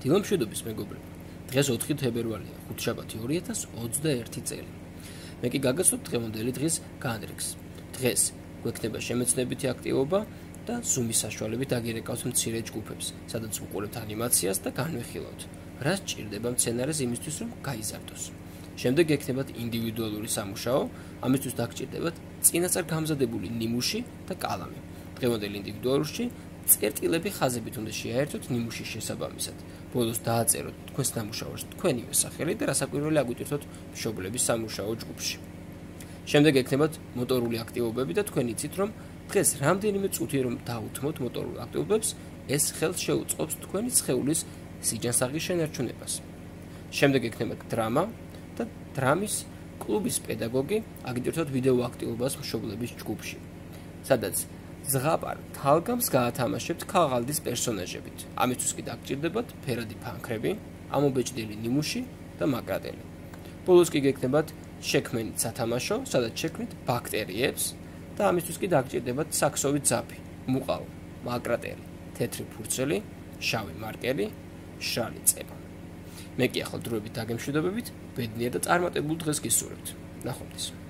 დილამშვიდობის მეგობრებო, დღეს 4 თებერვალია, ხუთშაბათი 2021 წელი. მე კი გაგაცნობთ დღევანდელი დღის განრიგს. დღეს გვექნება შემეცნებითი აქტივობა და Zoom-ის საშუალებით აგირეკავთ მცირე ჯგუფებს, სადაც ვუყურებთ ანიმაციას და განვიხილავთ, რაც ჭირდება მცენარეს იმისთვის, რომ გაიზარდოს. შემდეგ ექნებათ ინდივიდუალური სამუშაო, ამისთვის დაგჭირდებათ წინასწარ გამზადებული ნიმუში და კალამი. დღევანდელ ინდივიდუალურში წერტილები ხაზებით უნდა შეაერთოთ ნიმუშის შესაბამისად. ბოლოს დააწეროთ თქვენს ნამუშევარს თქვენივე სახელი და რასაკვირველი აგვიტვირთოთ მშობლების სამუშაო ჯგუფში. შემდეგ ექნებათ მოტორული აქტივობები და თქვენ იცით, რომ დღეს რამდენიმე წუთი რომ დაუთმოთ მოტორულ აქტივობებს, ეს ხელს შეუწყობს თქვენი სხეულის სიჯანსაღის შენარჩუნებას. შემდეგ ექნებათ დრამა და დრამის კლუბის პედაგოგი აგიტვირთოთ ვიდეო აქტივობას მშობლების ჯგუფში, სადაც ზღაპარ თალგამს გაათამაშებთ ქაღალდის პერსონაჟებით. ამისთვის კი დაგჭირდებათ ფერადი ფანქრები, ამობეჭდილი ნიმუში და მაკრატელი. ბოლოს კი გექნებათ შექმენით სათამაშო, სადაც შექმნით ბაქტერიებს და ამისთვის კი დაგჭირდებათ საქსოვი ძაფი, მუყაო, მაკრატელი, თეთრი ფურცელი, შავი მარკერი, მშრალი წება. მე კი ახლა დროებით დაგემშვიდობებით, ბედნიერ და წარმატებულ დღეს გისურვებთ. ნახვამდის.